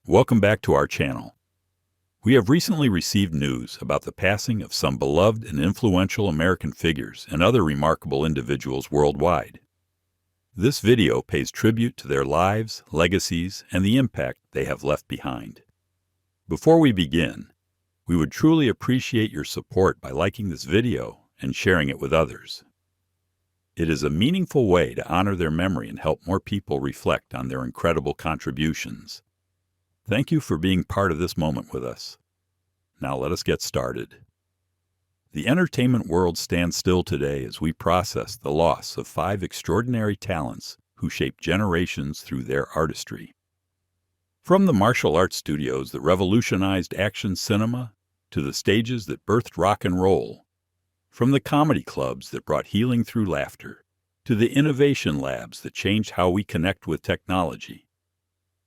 Welcome back to our channel. We have recently received news about the passing of some beloved and influential American figures and other remarkable individuals worldwide. This video pays tribute to their lives, legacies, and the impact they have left behind. Before we begin, we would truly appreciate your support by liking this video and sharing it with others. It is a meaningful way to honor their memory and help more people reflect on their incredible contributions. Thank you for being part of this moment with us. Now let us get started. The entertainment world stands still today as we process the loss of 5 extraordinary talents who shaped generations through their artistry. From the martial arts studios that revolutionized action cinema to the stages that birthed rock and roll, from the comedy clubs that brought healing through laughter to the innovation labs that changed how we connect with technology,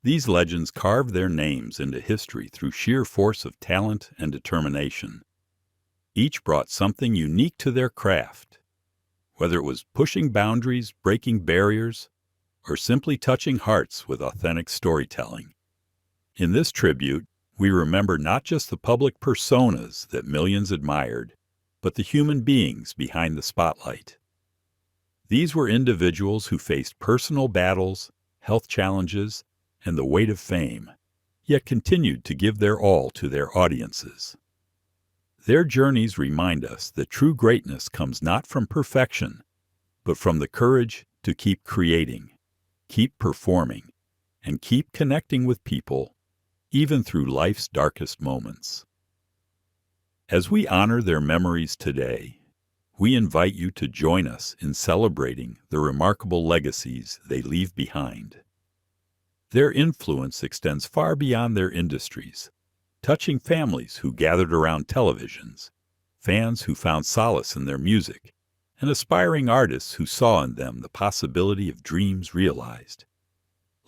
these legends carved their names into history through sheer force of talent and determination. Each brought something unique to their craft, whether it was pushing boundaries, breaking barriers, or simply touching hearts with authentic storytelling. In this tribute, we remember not just the public personas that millions admired, but the human beings behind the spotlight. These were individuals who faced personal battles, health challenges, and the weight of fame, yet continued to give their all to their audiences. Their journeys remind us that true greatness comes not from perfection, but from the courage to keep creating, keep performing, and keep connecting with people, even through life's darkest moments. As we honor their memories today, we invite you to join us in celebrating the remarkable legacies they leave behind. Their influence extends far beyond their industries, touching families who gathered around televisions, fans who found solace in their music, and aspiring artists who saw in them the possibility of dreams realized.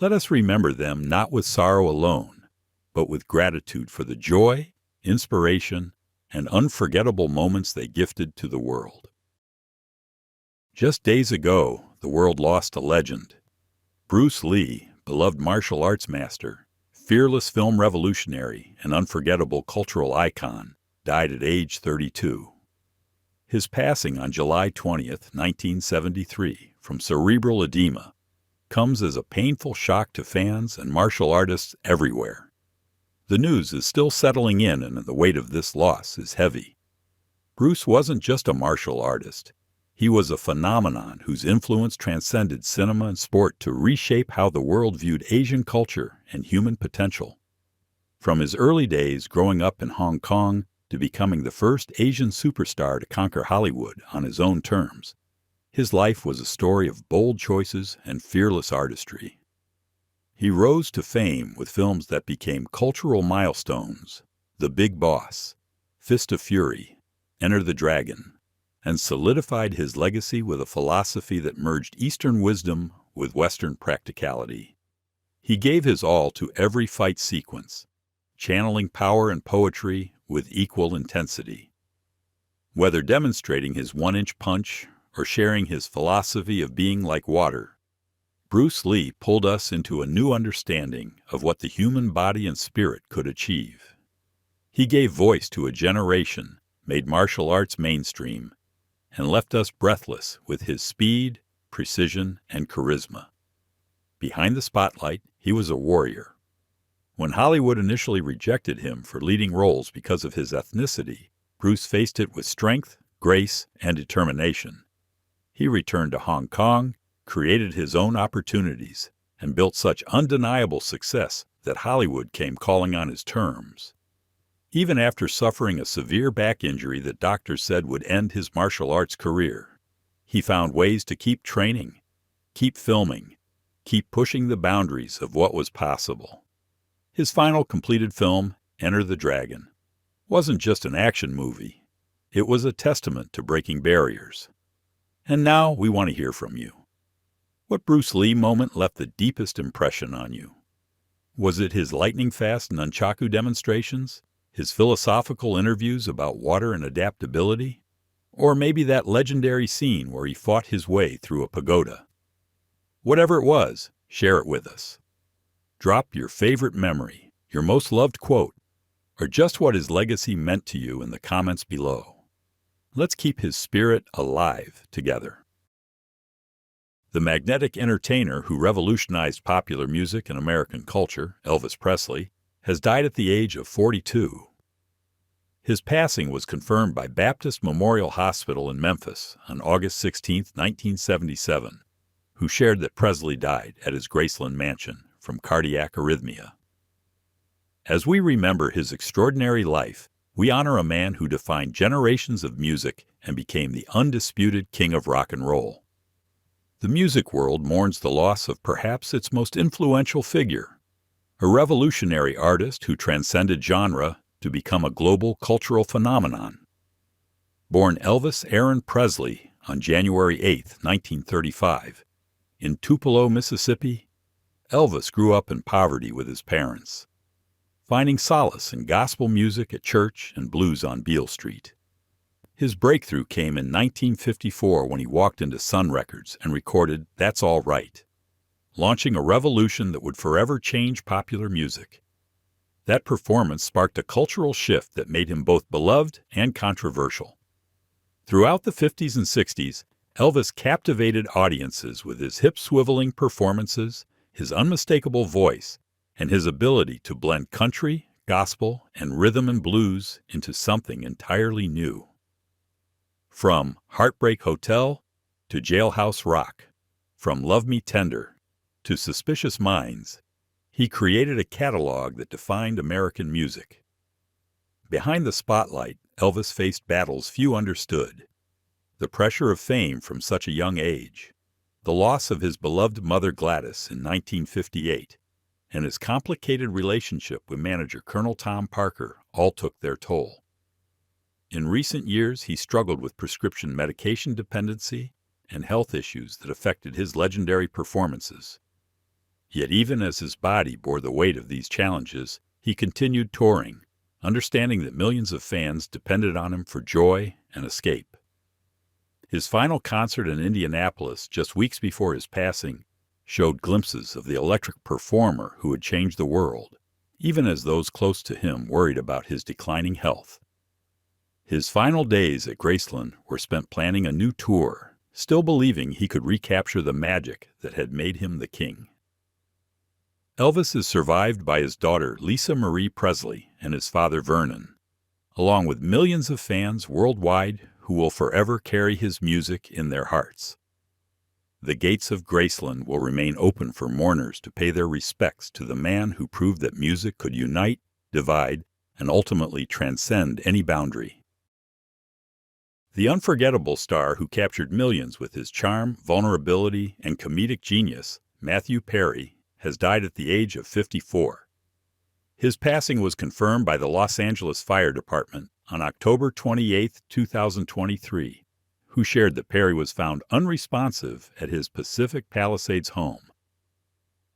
Let us remember them not with sorrow alone, but with gratitude for the joy, inspiration, and unforgettable moments they gifted to the world. Just days ago, the world lost a legend. Bruce Lee, beloved martial arts master, fearless film revolutionary, and unforgettable cultural icon, died at age 32. His passing on July 20th, 1973, from cerebral edema, comes as a painful shock to fans and martial artists everywhere. The news is still settling in, and the weight of this loss is heavy. Bruce wasn't just a martial artist. He was a phenomenon whose influence transcended cinema and sport to reshape how the world viewed Asian culture and human potential. From his early days growing up in Hong Kong to becoming the first Asian superstar to conquer Hollywood on his own terms, his life was a story of bold choices and fearless artistry. He rose to fame with films that became cultural milestones: The Big Boss, Fist of Fury, Enter the Dragon, and solidified his legacy with a philosophy that merged Eastern wisdom with Western practicality. He gave his all to every fight sequence, channeling power and poetry with equal intensity. Whether demonstrating his one-inch punch or sharing his philosophy of being like water, Bruce Lee pulled us into a new understanding of what the human body and spirit could achieve. He gave voice to a generation, made martial arts mainstream, and left us breathless with his speed, precision, and charisma. Behind the spotlight, he was a warrior. When Hollywood initially rejected him for leading roles because of his ethnicity, Bruce faced it with strength, grace, and determination. He returned to Hong Kong, created his own opportunities, and built such undeniable success that Hollywood came calling on his terms. Even after suffering a severe back injury that doctors said would end his martial arts career, he found ways to keep training, keep filming, keep pushing the boundaries of what was possible. His final completed film, Enter the Dragon, wasn't just an action movie. It was a testament to breaking barriers. And now we want to hear from you. What Bruce Lee moment left the deepest impression on you? Was it his lightning-fast nunchaku demonstrations? His philosophical interviews about water and adaptability? Or maybe that legendary scene where he fought his way through a pagoda? Whatever it was, share it with us. Drop your favorite memory, your most loved quote, or just what his legacy meant to you in the comments below. Let's keep his spirit alive together. The magnetic entertainer who revolutionized popular music and American culture, Elvis Presley, has died at the age of 42. His passing was confirmed by Baptist Memorial Hospital in Memphis on August 16, 1977, who shared that Presley died at his Graceland mansion from cardiac arrhythmia. As we remember his extraordinary life, we honor a man who defined generations of music and became the undisputed king of rock and roll. The music world mourns the loss of perhaps its most influential figure, a revolutionary artist who transcended genre to become a global cultural phenomenon. Born Elvis Aaron Presley on January 8, 1935, in Tupelo, Mississippi, Elvis grew up in poverty with his parents, finding solace in gospel music at church and blues on Beale Street. His breakthrough came in 1954 when he walked into Sun Records and recorded That's All Right, launching a revolution that would forever change popular music. That performance sparked a cultural shift that made him both beloved and controversial. Throughout the 50s and 60s, Elvis captivated audiences with his hip-swiveling performances, his unmistakable voice, and his ability to blend country, gospel, and rhythm and blues into something entirely new. From Heartbreak Hotel to Jailhouse Rock, from Love Me Tender to Suspicious Minds, he created a catalog that defined American music. Behind the spotlight, Elvis faced battles few understood: the pressure of fame from such a young age, the loss of his beloved mother Gladys in 1958, and his complicated relationship with manager Colonel Tom Parker all took their toll. In recent years, he struggled with prescription medication dependency and health issues that affected his legendary performances. Yet even as his body bore the weight of these challenges, he continued touring, understanding that millions of fans depended on him for joy and escape. His final concert in Indianapolis, just weeks before his passing, showed glimpses of the electric performer who would change the world, even as those close to him worried about his declining health. His final days at Graceland were spent planning a new tour, still believing he could recapture the magic that had made him the king. Elvis is survived by his daughter Lisa Marie Presley and his father Vernon, along with millions of fans worldwide who will forever carry his music in their hearts. The gates of Graceland will remain open for mourners to pay their respects to the man who proved that music could unite, divide, and ultimately transcend any boundary. The unforgettable star who captured millions with his charm, vulnerability, and comedic genius, Matthew Perry, has died at the age of 54. His passing was confirmed by the Los Angeles Fire Department on October 28, 2023, who shared that Perry was found unresponsive at his Pacific Palisades home.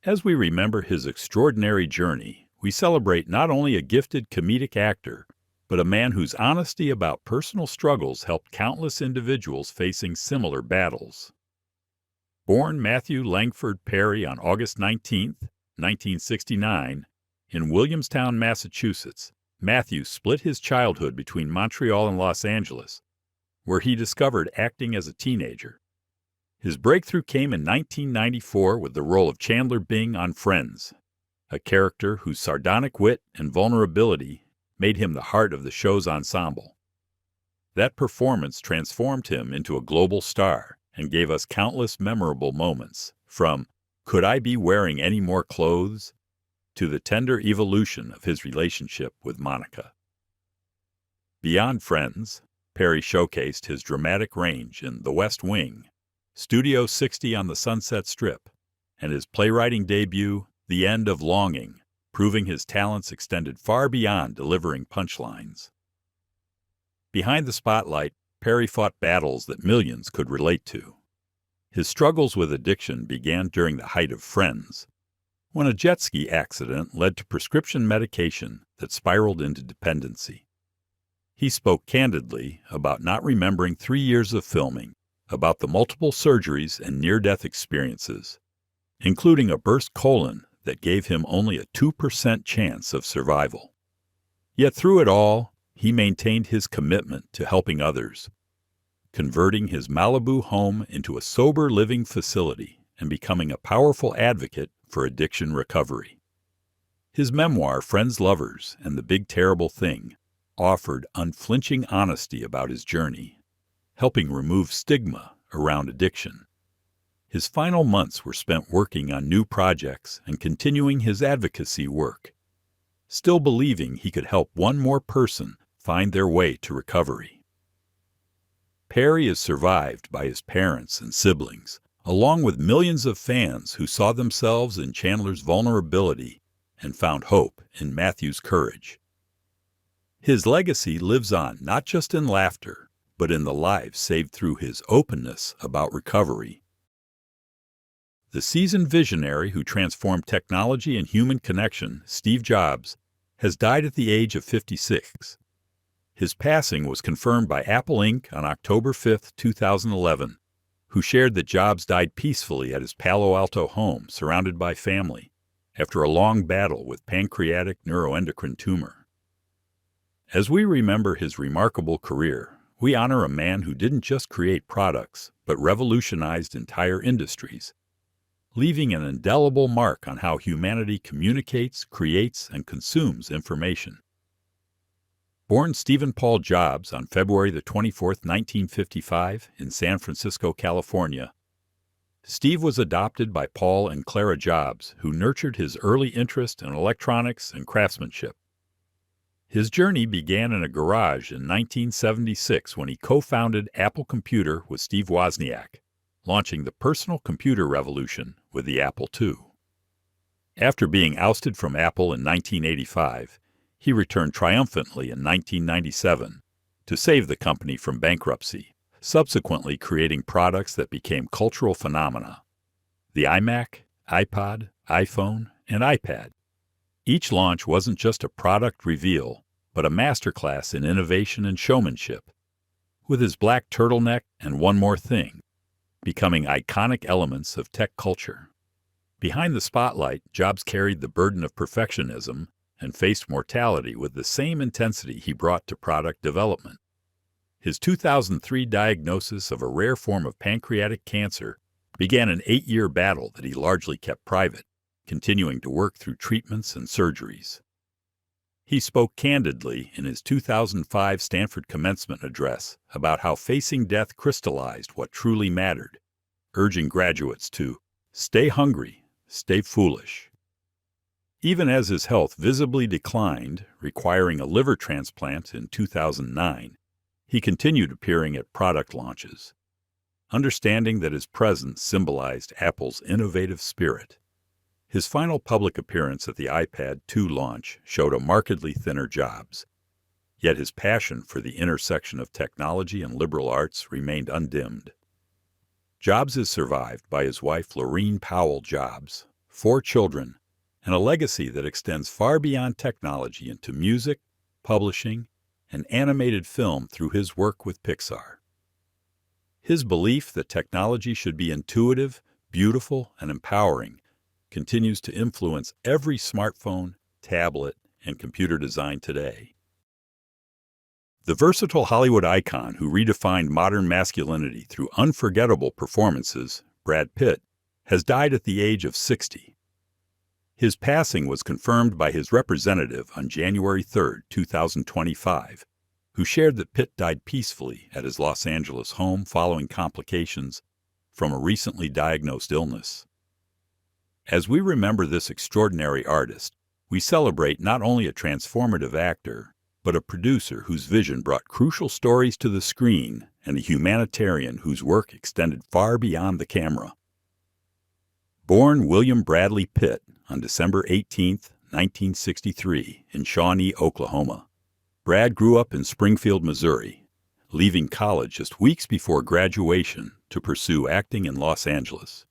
As we remember his extraordinary journey, we celebrate not only a gifted comedic actor, but a man whose honesty about personal struggles helped countless individuals facing similar battles. Born Matthew Langford Perry on August 19, 1969, in Williamstown, Massachusetts, Matthew split his childhood between Montreal and Los Angeles, where he discovered acting as a teenager. His breakthrough came in 1994 with the role of Chandler Bing on Friends, a character whose sardonic wit and vulnerability made him the heart of the show's ensemble. That performance transformed him into a global star and gave us countless memorable moments, from "Could I be wearing any more clothes?" to the tender evolution of his relationship with Monica. Beyond Friends, Perry showcased his dramatic range in The West Wing, Studio 60 on the Sunset Strip, and his playwriting debut, The End of Longing, proving his talents extended far beyond delivering punchlines. Behind the spotlight, Perry fought battles that millions could relate to. His struggles with addiction began during the height of Friends, when a jet ski accident led to prescription medication that spiraled into dependency. He spoke candidly about not remembering 3 years of filming, about the multiple surgeries and near-death experiences, including a burst colon that gave him only a 2% chance of survival. Yet through it all, he maintained his commitment to helping others, converting his Malibu home into a sober living facility and becoming a powerful advocate for addiction recovery. His memoir, Friends, Lovers, and the Big Terrible Thing, offered unflinching honesty about his journey, helping remove stigma around addiction. His final months were spent working on new projects and continuing his advocacy work, still believing he could help one more person find their way to recovery. Perry is survived by his parents and siblings, along with millions of fans who saw themselves in Chandler's vulnerability and found hope in Matthew's courage. His legacy lives on not just in laughter, but in the lives saved through his openness about recovery. The seasoned visionary who transformed technology and human connection, Steve Jobs, has died at the age of 56. His passing was confirmed by Apple Inc. on October 5, 2011, who shared that Jobs died peacefully at his Palo Alto home, surrounded by family, after a long battle with pancreatic neuroendocrine tumor. As we remember his remarkable career, we honor a man who didn't just create products, but revolutionized entire industries, leaving an indelible mark on how humanity communicates, creates, and consumes information. Born Stephen Paul Jobs on February 24, 1955, in San Francisco, California, Steve was adopted by Paul and Clara Jobs, who nurtured his early interest in electronics and craftsmanship. His journey began in a garage in 1976 when he co-founded Apple Computer with Steve Wozniak, launching the personal computer revolution with the Apple II. After being ousted from Apple in 1985, he returned triumphantly in 1997 to save the company from bankruptcy, subsequently creating products that became cultural phenomena: the iMac, iPod, iPhone, and iPad. Each launch wasn't just a product reveal, but a masterclass in innovation and showmanship, with his black turtleneck and One More Thing becoming iconic elements of tech culture. Behind the spotlight, Jobs carried the burden of perfectionism and faced mortality with the same intensity he brought to product development. His 2003 diagnosis of a rare form of pancreatic cancer began an 8-year battle that he largely kept private, continuing to work through treatments and surgeries. He spoke candidly in his 2005 Stanford commencement address about how facing death crystallized what truly mattered, urging graduates to stay hungry, stay foolish. Even as his health visibly declined, requiring a liver transplant in 2009, he continued appearing at product launches, understanding that his presence symbolized Apple's innovative spirit. His final public appearance at the iPad 2 launch showed a markedly thinner Jobs, yet his passion for the intersection of technology and liberal arts remained undimmed. Jobs is survived by his wife Laureen Powell Jobs, 4 children, and a legacy that extends far beyond technology into music, publishing, and animated film through his work with Pixar. His belief that technology should be intuitive, beautiful, and empowering continues to influence every smartphone, tablet, and computer design today. The versatile Hollywood icon who redefined modern masculinity through unforgettable performances, Brad Pitt, has died at the age of 60. His passing was confirmed by his representative on January 3, 2025, who shared that Pitt died peacefully at his Los Angeles home following complications from a recently diagnosed illness. As we remember this extraordinary artist, we celebrate not only a transformative actor, but a producer whose vision brought crucial stories to the screen and a humanitarian whose work extended far beyond the camera. Born William Bradley Pitt on December 18, 1963, in Shawnee, Oklahoma, Brad grew up in Springfield, Missouri, leaving college just weeks before graduation to pursue acting in Los Angeles.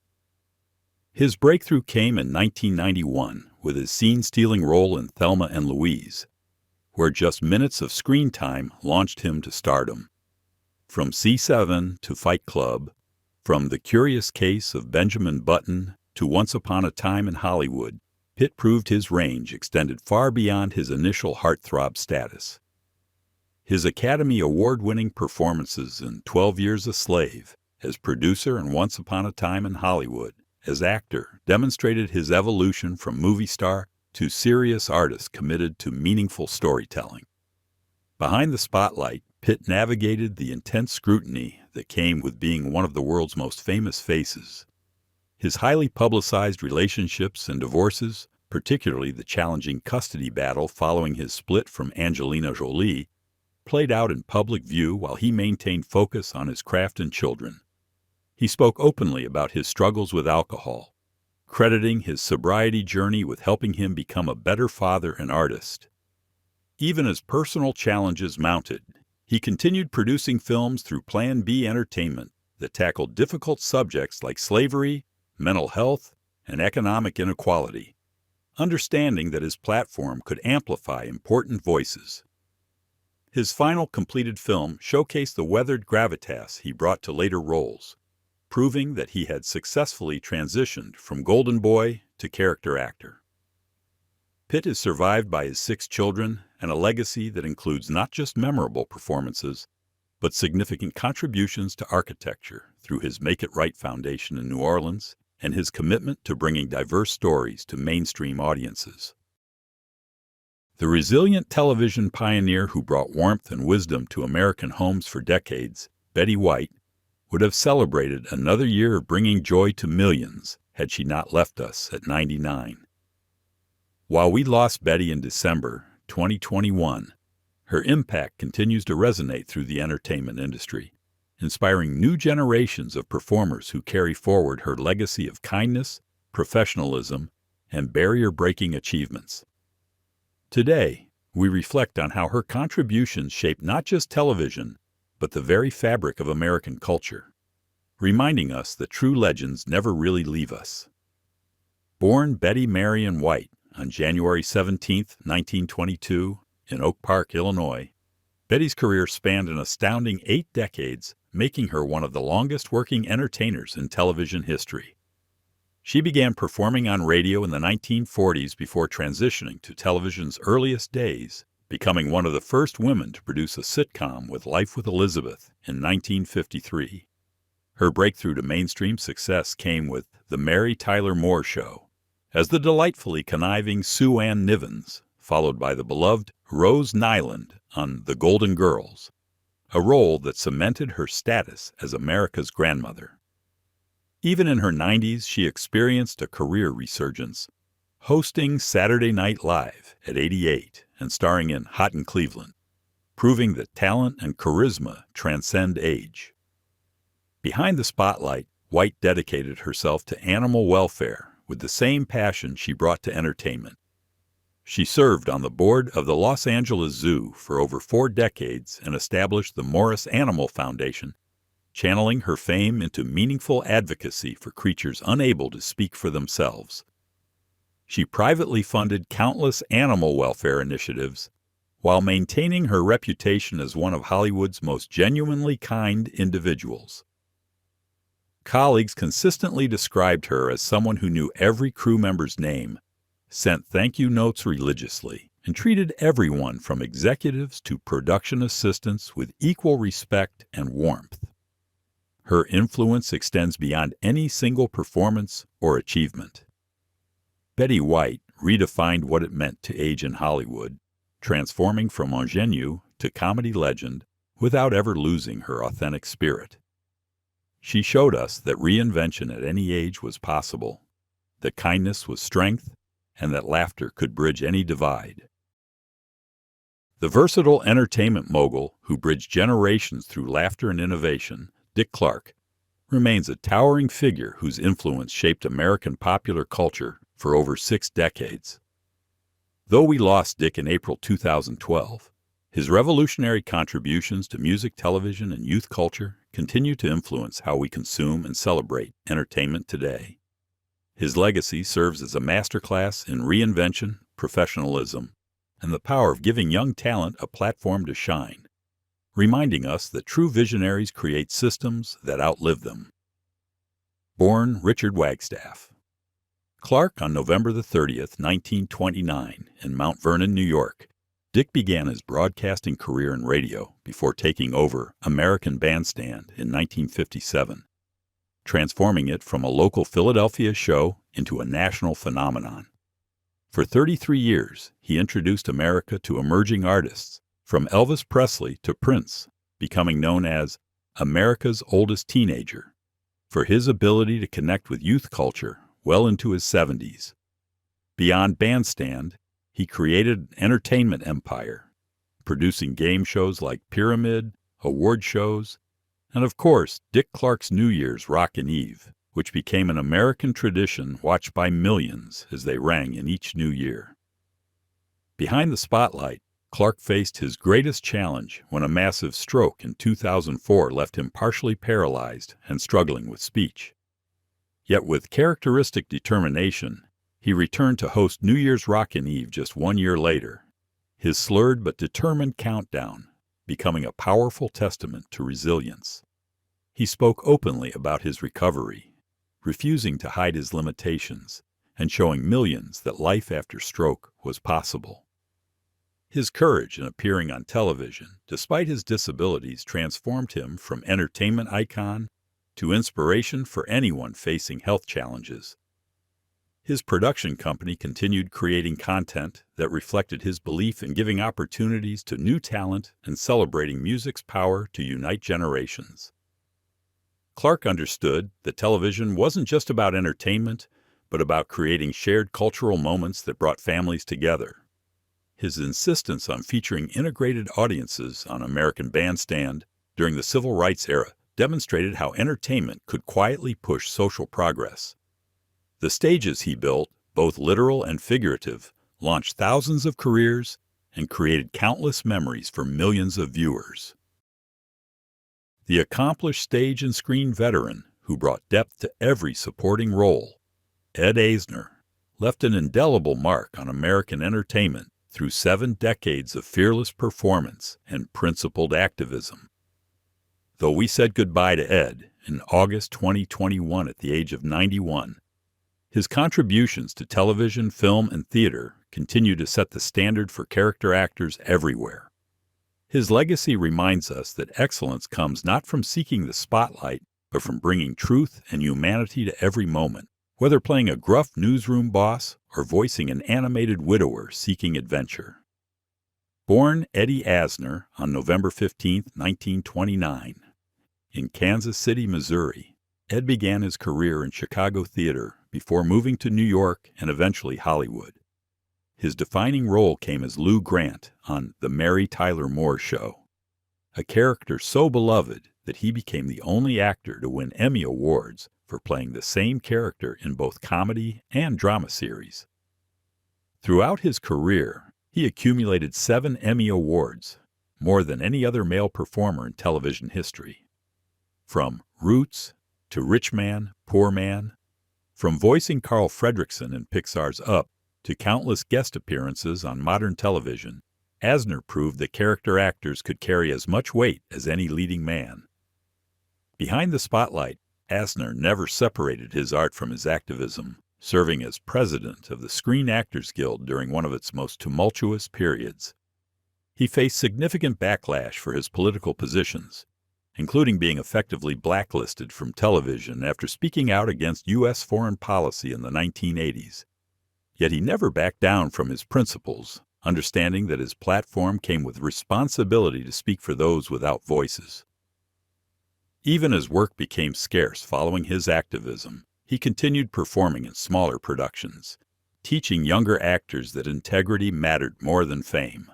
His breakthrough came in 1991 with his scene-stealing role in Thelma and Louise, where just minutes of screen time launched him to stardom. From C7 to Fight Club, from The Curious Case of Benjamin Button to Once Upon a Time in Hollywood, Pitt proved his range extended far beyond his initial heartthrob status. His Academy Award-winning performances in 12 Years a Slave, as producer in Once Upon a Time in Hollywood, as actor, demonstrated his evolution from movie star to serious artist committed to meaningful storytelling. Behind the spotlight, Pitt navigated the intense scrutiny that came with being one of the world's most famous faces. His highly publicized relationships and divorces, particularly the challenging custody battle following his split from Angelina Jolie, played out in public view while he maintained focus on his craft and children. He spoke openly about his struggles with alcohol, crediting his sobriety journey with helping him become a better father and artist. Even as personal challenges mounted, he continued producing films through Plan B Entertainment that tackled difficult subjects like slavery, mental health, and economic inequality, understanding that his platform could amplify important voices. His final completed film showcased the weathered gravitas he brought to later roles, proving that he had successfully transitioned from golden boy to character actor. Pitt is survived by his 6 children and a legacy that includes not just memorable performances, but significant contributions to architecture through his Make It Right Foundation in New Orleans and his commitment to bringing diverse stories to mainstream audiences. The resilient television pioneer who brought warmth and wisdom to American homes for decades, Betty White, would have celebrated another year of bringing joy to millions had she not left us at 99. While we lost Betty in December 2021, her impact continues to resonate through the entertainment industry, inspiring new generations of performers who carry forward her legacy of kindness, professionalism, and barrier-breaking achievements. Today, we reflect on how her contributions shaped not just television, but the very fabric of American culture, reminding us that true legends never really leave us. Born Betty Marion White on January 17, 1922, in Oak Park, Illinois, Betty's career spanned an astounding 8 decades, making her one of the longest-working entertainers in television history. She began performing on radio in the 1940s before transitioning to television's earliest days, becoming one of the first women to produce a sitcom with Life with Elizabeth in 1953. Her breakthrough to mainstream success came with The Mary Tyler Moore Show, as the delightfully conniving Sue Ann Nivens, followed by the beloved Rose Nyland on The Golden Girls, a role that cemented her status as America's grandmother. Even in her 90s, she experienced a career resurgence, hosting Saturday Night Live at 88 and starring in Hot in Cleveland, proving that talent and charisma transcend age. Behind the spotlight, White dedicated herself to animal welfare with the same passion she brought to entertainment. She served on the board of the Los Angeles Zoo for over 4 decades and established the Morris Animal Foundation, channeling her fame into meaningful advocacy for creatures unable to speak for themselves. She privately funded countless animal welfare initiatives while maintaining her reputation as one of Hollywood's most genuinely kind individuals. Colleagues consistently described her as someone who knew every crew member's name, sent thank you notes religiously, and treated everyone from executives to production assistants with equal respect and warmth. Her influence extends beyond any single performance or achievement. Betty White redefined what it meant to age in Hollywood, transforming from ingenue to comedy legend without ever losing her authentic spirit. She showed us that reinvention at any age was possible, that kindness was strength, and that laughter could bridge any divide. The versatile entertainment mogul who bridged generations through laughter and innovation, Dick Clark, remains a towering figure whose influence shaped American popular culture for over 6 decades. Though we lost Dick in April 2012, his revolutionary contributions to music, television, and youth culture continue to influence how we consume and celebrate entertainment today. His legacy serves as a masterclass in reinvention, professionalism, and the power of giving young talent a platform to shine, reminding us that true visionaries create systems that outlive them. Born Richard Wagstaff. Clark on November the 30th, 1929, in Mount Vernon, New York, Dick began his broadcasting career in radio before taking over American Bandstand in 1957, transforming it from a local Philadelphia show into a national phenomenon. For 33 years, he introduced America to emerging artists, from Elvis Presley to Prince, becoming known as America's oldest teenager, for his ability to connect with youth culture well into his 70s. Beyond Bandstand, he created an entertainment empire, producing game shows like Pyramid, award shows, and of course, Dick Clark's New Year's Rockin' Eve, which became an American tradition watched by millions as they rang in each new year. Behind the spotlight, Clark faced his greatest challenge when a massive stroke in 2004 left him partially paralyzed and struggling with speech. Yet with characteristic determination, he returned to host New Year's Rockin' Eve just 1 year later, his slurred but determined countdown becoming a powerful testament to resilience. He spoke openly about his recovery, refusing to hide his limitations and showing millions that life after stroke was possible. His courage in appearing on television, despite his disabilities, transformed him from entertainment icon to inspiration for anyone facing health challenges. His production company continued creating content that reflected his belief in giving opportunities to new talent and celebrating music's power to unite generations. Clark understood that television wasn't just about entertainment, but about creating shared cultural moments that brought families together. His insistence on featuring integrated audiences on American Bandstand during the Civil Rights era demonstrated how entertainment could quietly push social progress. The stages he built, both literal and figurative, launched thousands of careers and created countless memories for millions of viewers. The accomplished stage and screen veteran who brought depth to every supporting role, Ed Asner, left an indelible mark on American entertainment through 7 decades of fearless performance and principled activism. Though we said goodbye to Ed in August 2021 at the age of 91, his contributions to television, film, and theater continue to set the standard for character actors everywhere. His legacy reminds us that excellence comes not from seeking the spotlight, but from bringing truth and humanity to every moment, whether playing a gruff newsroom boss or voicing an animated widower seeking adventure. Born Eddie Asner on November 15, 1929, in Kansas City, Missouri, Ed began his career in Chicago theater before moving to New York and eventually Hollywood. His defining role came as Lou Grant on The Mary Tyler Moore Show, a character so beloved that he became the only actor to win Emmy Awards for playing the same character in both comedy and drama series. Throughout his career, he accumulated 7 Emmy Awards, more than any other male performer in television history. From Roots to Rich Man, Poor Man, from voicing Carl Fredricksen in Pixar's Up to countless guest appearances on modern television, Asner proved that character actors could carry as much weight as any leading man. Behind the spotlight, Asner never separated his art from his activism, serving as president of the Screen Actors Guild during one of its most tumultuous periods. He faced significant backlash for his political positions, including being effectively blacklisted from television after speaking out against U.S. foreign policy in the 1980s. Yet he never backed down from his principles, understanding that his platform came with responsibility to speak for those without voices. Even as work became scarce following his activism, he continued performing in smaller productions, teaching younger actors that integrity mattered more than fame.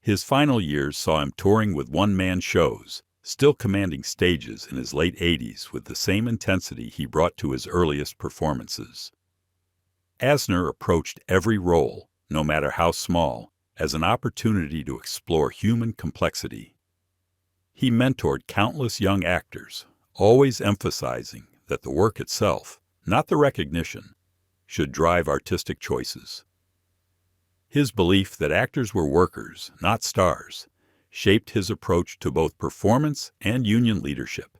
His final years saw him touring with one-man shows, still commanding stages in his late 80s with the same intensity he brought to his earliest performances. Asner approached every role, no matter how small, as an opportunity to explore human complexity. He mentored countless young actors, always emphasizing that the work itself, not the recognition, should drive artistic choices. His belief that actors were workers, not stars, shaped his approach to both performance and union leadership.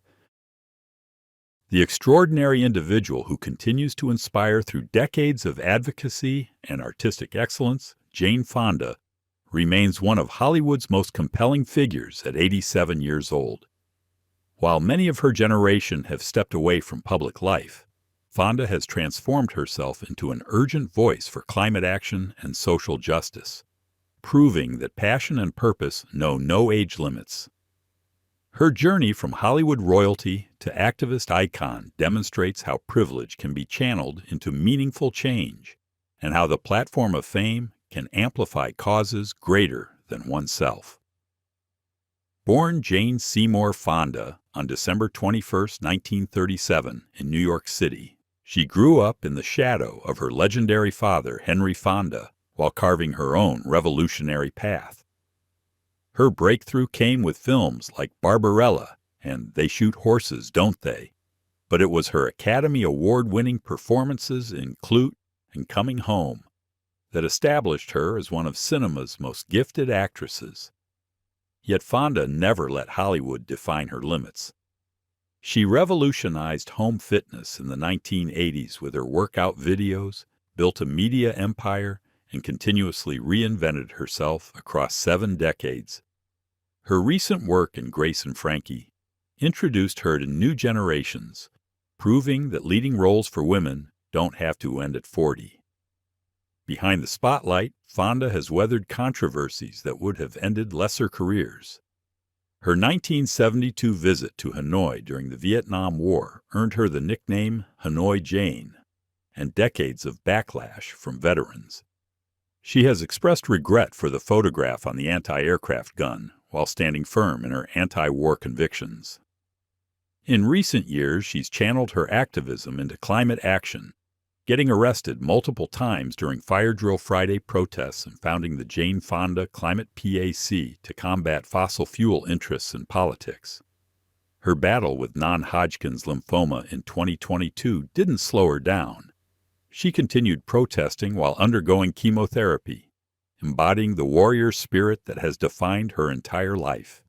The extraordinary individual who continues to inspire through decades of advocacy and artistic excellence, Jane Fonda, remains one of Hollywood's most compelling figures at 87 years old. While many of her generation have stepped away from public life, Fonda has transformed herself into an urgent voice for climate action and social justice, proving that passion and purpose know no age limits. Her journey from Hollywood royalty to activist icon demonstrates how privilege can be channeled into meaningful change, and how the platform of fame can amplify causes greater than oneself. Born Jane Seymour Fonda on December 21, 1937, in New York City, she grew up in the shadow of her legendary father, Henry Fonda, while carving her own revolutionary path. Her breakthrough came with films like Barbarella and They Shoot Horses, Don't They? But it was her Academy Award-winning performances in Klute and Coming Home that established her as one of cinema's most gifted actresses. Yet Fonda never let Hollywood define her limits. She revolutionized home fitness in the 1980s with her workout videos, built a media empire, and continuously reinvented herself across 7 decades. Her recent work in Grace and Frankie introduced her to new generations, proving that leading roles for women don't have to end at 40. Behind the spotlight, Fonda has weathered controversies that would have ended lesser careers. Her 1972 visit to Hanoi during the Vietnam War earned her the nickname Hanoi Jane, and decades of backlash from veterans. She has expressed regret for the photograph on the anti-aircraft gun while standing firm in her anti-war convictions. In recent years, she's channeled her activism into climate action, getting arrested multiple times during Fire Drill Friday protests and founding the Jane Fonda Climate PAC to combat fossil fuel interests in politics. Her battle with non-Hodgkin's lymphoma in 2022 didn't slow her down. She continued protesting while undergoing chemotherapy, embodying the warrior spirit that has defined her entire life.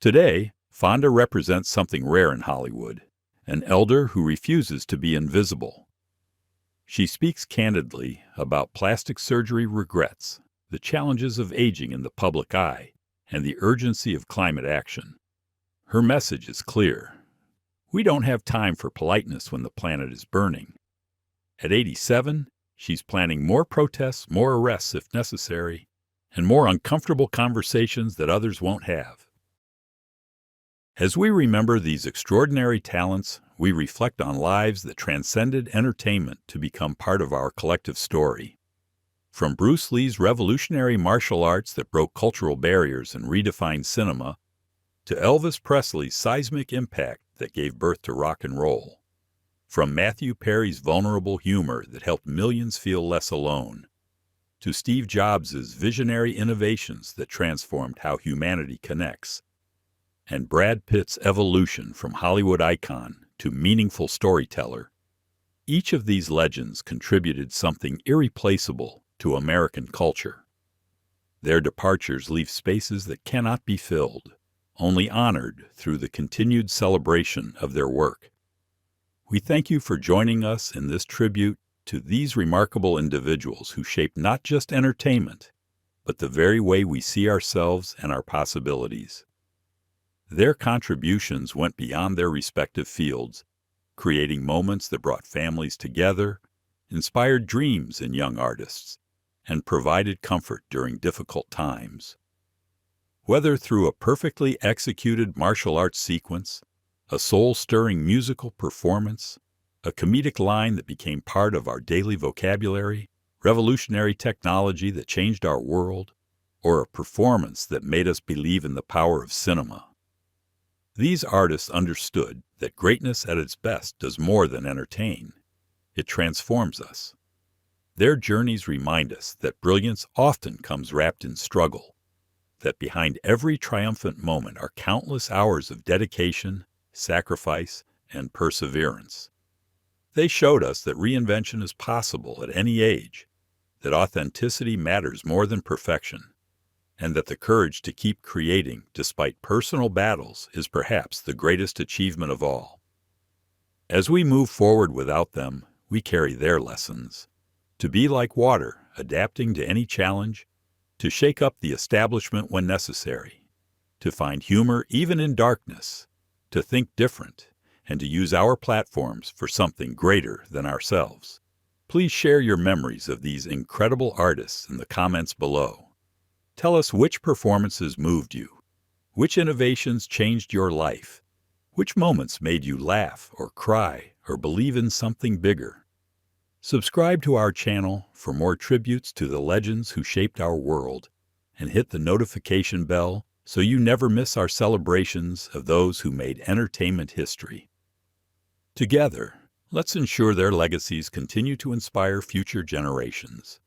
Today, Fonda represents something rare in Hollywood, an elder who refuses to be invisible. She speaks candidly about plastic surgery regrets, the challenges of aging in the public eye, and the urgency of climate action. Her message is clear. We don't have time for politeness when the planet is burning. At 87, she's planning more protests, more arrests if necessary, and more uncomfortable conversations that others won't have. As we remember these extraordinary talents, we reflect on lives that transcended entertainment to become part of our collective story. From Bruce Lee's revolutionary martial arts that broke cultural barriers and redefined cinema, to Elvis Presley's seismic impact that gave birth to rock and roll. From Matthew Perry's vulnerable humor that helped millions feel less alone, to Steve Jobs' visionary innovations that transformed how humanity connects, and Brad Pitt's evolution from Hollywood icon to meaningful storyteller. Each of these legends contributed something irreplaceable to American culture. Their departures leave spaces that cannot be filled, only honored through the continued celebration of their work. We thank you for joining us in this tribute to these remarkable individuals who shaped not just entertainment, but the very way we see ourselves and our possibilities. Their contributions went beyond their respective fields, creating moments that brought families together, inspired dreams in young artists, and provided comfort during difficult times. Whether through a perfectly executed martial arts sequence, a soul-stirring musical performance, a comedic line that became part of our daily vocabulary, revolutionary technology that changed our world, or a performance that made us believe in the power of cinema. These artists understood that greatness at its best does more than entertain. It transforms us. Their journeys remind us that brilliance often comes wrapped in struggle, that behind every triumphant moment are countless hours of dedication, sacrifice, and perseverance. They showed us that reinvention is possible at any age, that authenticity matters more than perfection, and that the courage to keep creating despite personal battles is perhaps the greatest achievement of all. As we move forward without them, we carry their lessons. To be like water, adapting to any challenge, to shake up the establishment when necessary, to find humor even in darkness, to think different, and to use our platforms for something greater than ourselves. Please share your memories of these incredible artists in the comments below. Tell us which performances moved you, which innovations changed your life, which moments made you laugh or cry or believe in something bigger. Subscribe to our channel for more tributes to the legends who shaped our world, and hit the notification bell so you never miss our celebrations of those who made entertainment history. Together, let's ensure their legacies continue to inspire future generations.